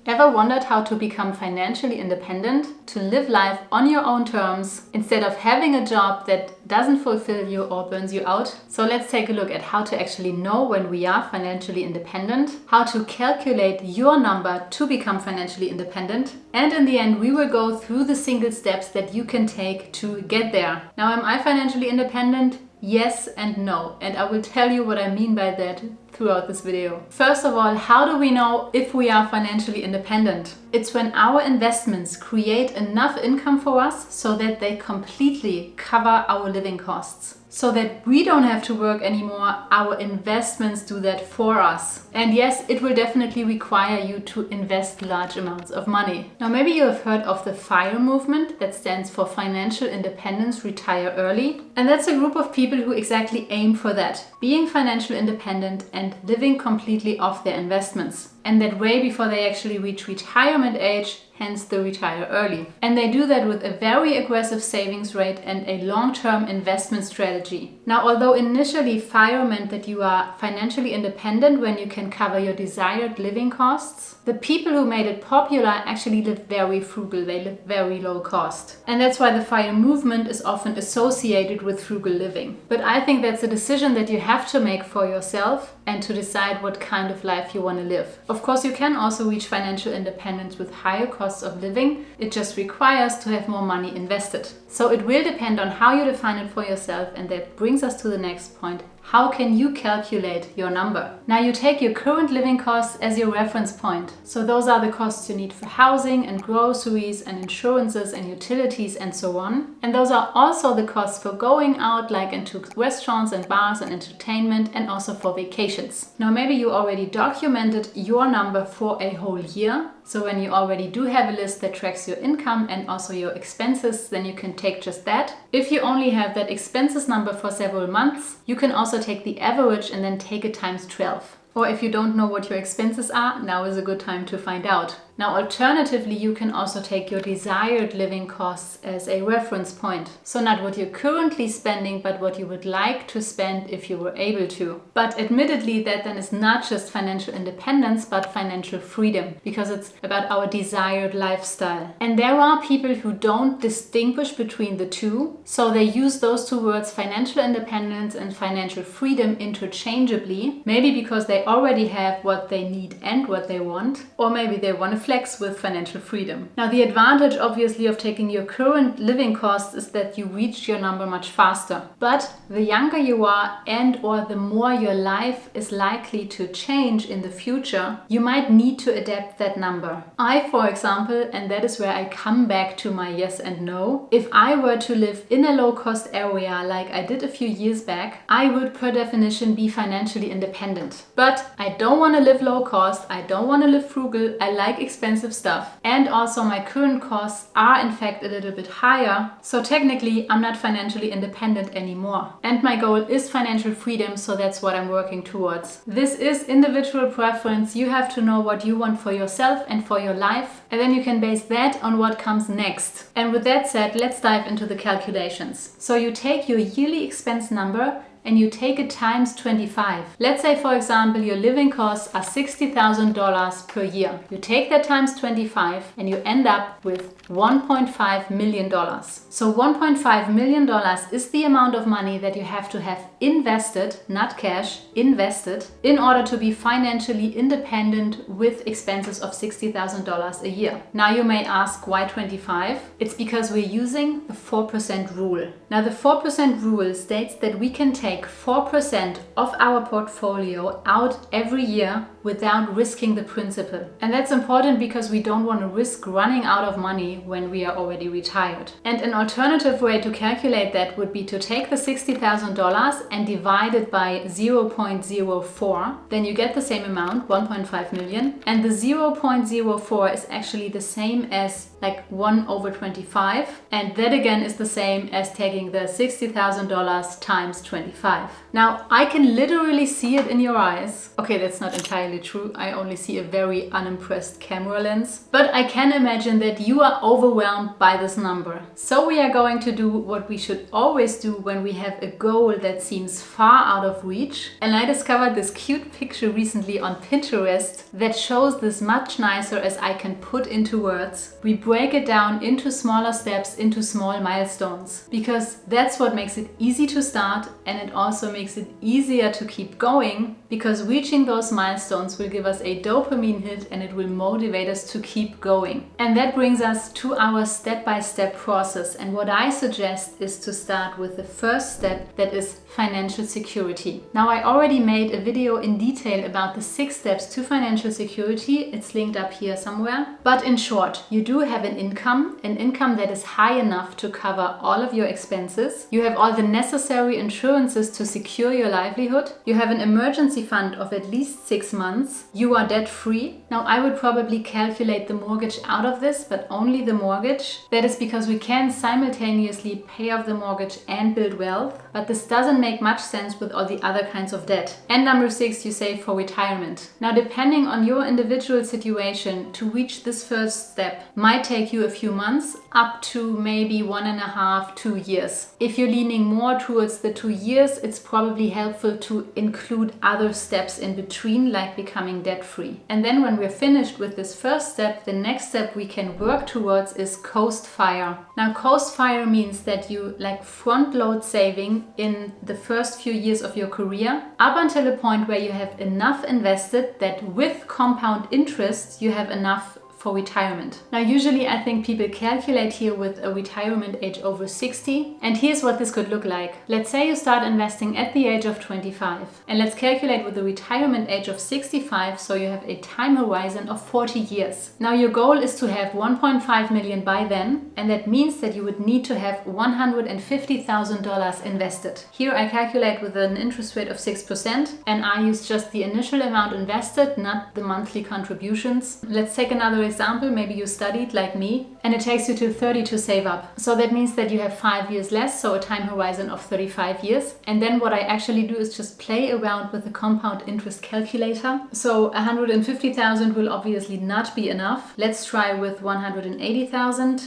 Ever wondered how to become financially independent, to live life on your own terms instead of having a job that doesn't fulfill you or burns you out? So let's take a look at how to actually know when we are financially independent, how to calculate your number to become financially independent, and in the end we will go through the single steps that you can take to get there. Now, am I financially independent? Yes and no, and I will tell you what I mean by that throughout this video. First of all, how do we know if we are financially independent? It's when our investments create enough income for us so that they completely cover our living costs. So that we don't have to work anymore, our investments do that for us. And yes, it will definitely require you to invest large amounts of money. Now, maybe you have heard of the FIRE movement, that stands for Financial Independence Retire Early. And that's a group of people who exactly aim for that, being financially independent and living completely off their investments. And that way before they actually reach retirement age, hence the retire early. And they do that with a very aggressive savings rate and a long-term investment strategy. Now, although initially FIRE meant that you are financially independent when you can cover your desired living costs, the people who made it popular actually live very frugal, they live very low cost. And that's why the FIRE movement is often associated with frugal living. But I think that's a decision that you have to make for yourself and to decide what kind of life you want to live. Of course, you can also reach financial independence with higher costs of living. It just requires to have more money invested. So it will depend on how you define it for yourself, and that brings us to the next point. How can you calculate your number? Now, you take your current living costs as your reference point. So those are the costs you need for housing and groceries and insurances and utilities and so on. And those are also the costs for going out, like into restaurants and bars and entertainment, and also for vacations. Now, maybe you already documented your number for a whole year. So when you already do have a list that tracks your income and also your expenses, then you can take just that. If you only have that expenses number for several months, you can also take the average and then take it times 12. Or if you don't know what your expenses are, now is a good time to find out. Now, alternatively, you can also take your desired living costs as a reference point. So not what you're currently spending, but what you would like to spend if you were able to. But admittedly, that then is not just financial independence, but financial freedom, because it's about our desired lifestyle. And there are people who don't distinguish between the two. So they use those two words, financial independence and financial freedom, interchangeably. Maybe because they already have what they need and what they want, or maybe they want to flex with financial freedom. Now, the advantage obviously of taking your current living costs is that you reach your number much faster. But the younger you are and or the more your life is likely to change in the future, you might need to adapt that number. I, for example, and that is where I come back to my yes and no, if I were to live in a low-cost area like I did a few years back, I would per definition be financially independent. But I don't want to live low cost, I don't want to live frugal, I like expensive stuff, and also my current costs are in fact a little bit higher, so technically I'm not financially independent anymore. And my goal is financial freedom, so that's what I'm working towards. This is individual preference. You have to know what you want for yourself and for your life, and then you can base that on what comes next. And with that said, let's dive into the calculations. So you take your yearly expense number and you take it times 25. Let's say, for example, your living costs are $60,000 per year. You take that times 25 and you end up with $1.5 million. So $1.5 million is the amount of money that you have to have invested, not cash, invested, in order to be financially independent with expenses of $60,000 a year. Now you may ask, why 25? It's because we're using the 4% rule. Now the 4% rule states that we can take 4% of our portfolio out every year without risking the principal. And that's important because we don't want to risk running out of money when we are already retired. And an alternative way to calculate that would be to take the $60,000 and divide it by 0.04. Then you get the same amount, 1.5 million. And the 0.04 is actually the same as like 1/25. And that again is the same as taking the $60,000 times 25. Now, I can literally see it in your eyes. Okay, that's not entirely true. I only see a very unimpressed camera lens. But I can imagine that you are overwhelmed by this number. So we are going to do what we should always do when we have a goal that seems far out of reach. And I discovered this cute picture recently on Pinterest that shows this much nicer as I can put into words. We break it down into smaller steps, into small milestones, because that's what makes it easy to start, and it also makes it easier to keep going, because reaching those milestones will give us a dopamine hit and it will motivate us to keep going. And that brings us to our step-by-step process. And what I suggest is to start with the first step, that is financial security. Now, I already made a video in detail about the 6 steps to financial security. It's linked up here somewhere. But in short, you do have an income that is high enough to cover all of your expenses. You have all the necessary insurances to secure your livelihood. You have an emergency fund of at least 6 months. You are debt free. Now, I would probably calculate the mortgage out of this, but only the mortgage. That is because we can simultaneously pay off the mortgage and build wealth, but this doesn't make much sense with all the other kinds of debt. And number 6, you save for retirement. Now, depending on your individual situation, to reach this first step might take you a few months, up to maybe 1.5 to 2 years. If you're leaning more towards the 2 years, it's probably helpful to include other steps in between, like becoming debt free. And then when we're finished with this first step, the next step we can work towards is coast fire. Now, coast fire means that you like front load saving in the first few years of your career up until a point where you have enough invested that with compound interest you have enough for retirement. Now, usually I think people calculate here with a retirement age over 60. And here's what this could look like. Let's say you start investing at the age of 25. And let's calculate with a retirement age of 65, so you have a time horizon of 40 years. Now, your goal is to have 1.5 million by then. And that means that you would need to have $150,000 invested. Here I calculate with an interest rate of 6%. And I use just the initial amount invested, not the monthly contributions. Let's take another example. Maybe you studied like me and it takes you to 30 to save up. So that means that you have 5 years less, so a time horizon of 35 years. And then what I actually do is just play around with the compound interest calculator. So 150,000 will obviously not be enough. Let's try with 180,000.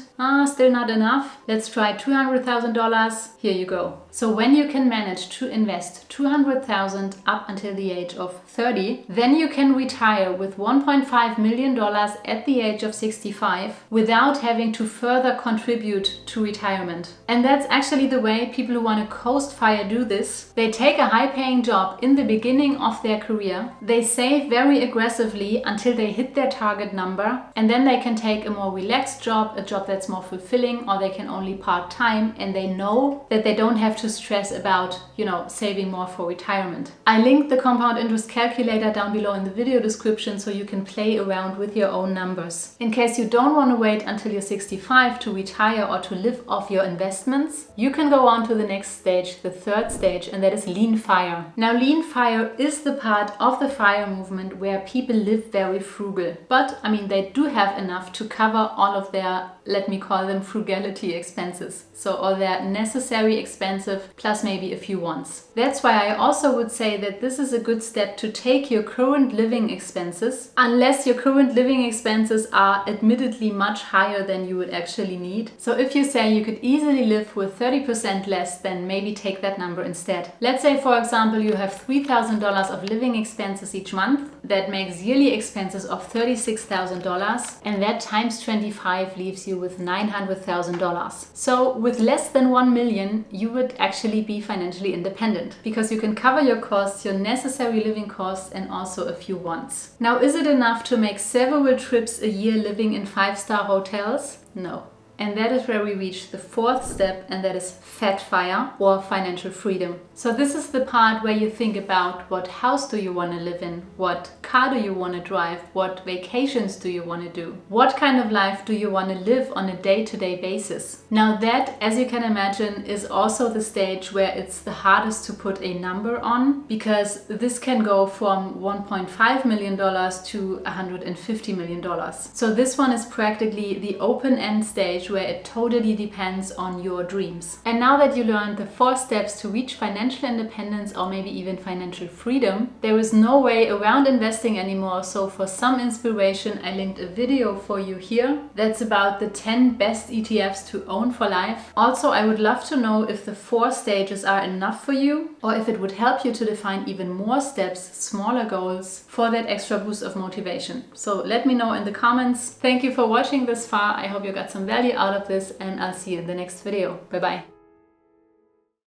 Still not enough. Let's try $200,000. Here you go. So when you can manage to invest 200,000 up until the age of 30, then you can retire with $1.5 million at the age of 65 without having to further contribute to retirement. And that's actually the way people who want to coast fire do this. They take a high-paying job in the beginning of their career. They save very aggressively until they hit their target number, and then they can take a more relaxed job, a job that's more fulfilling, or they can only part-time, and they know that they don't have to stress about, saving more for retirement. I linked the compound interest calculator down below in the video description so you can play around with your own numbers. In case you don't want to wait until you're 65 to retire or to live off your investments, you can go on to the next stage, the third stage, and that is lean fire. Now, lean fire is the part of the fire movement where people live very frugal. But, they do have enough to cover all of their, let me call them frugality expenses. So all their necessary expenses plus maybe a few wants. That's why I also would say that this is a good step to take your current living expenses, unless your current living expenses are admittedly much higher than you would actually need. So if you say you could easily live with 30% less, then maybe take that number instead. Let's say, for example, you have $3,000 of living expenses each month. That makes yearly expenses of $36,000, and that times 25 leaves you with $900,000. So with less than 1 million, you would actually be financially independent because you can cover your costs, your necessary living costs, and also a few wants. Now, is it enough to make several trips a year living in 5-star hotels? No. And that is where we reach the fourth step, and that is fat fire, or financial freedom. So this is the part where you think about what house do you want to live in, what car do you want to drive, what vacations do you want to do, what kind of life do you want to live on a day-to-day basis. Now that, as you can imagine, is also the stage where it's the hardest to put a number on, because this can go from $1.5 million to $150 million. So this one is practically the open-end stage where it totally depends on your dreams. And now that you learned the 4 steps to reach financial independence, or maybe even financial freedom, there is no way around investing anymore. So for some inspiration, I linked a video for you here that's about the 10 best ETFs to own for life. Also, I would love to know if the 4 stages are enough for you, or if it would help you to define even more steps, smaller goals, for that extra boost of motivation. So let me know in the comments. Thank you for watching this far. I hope you got some value out of this, and I'll see you in the next video. Bye bye.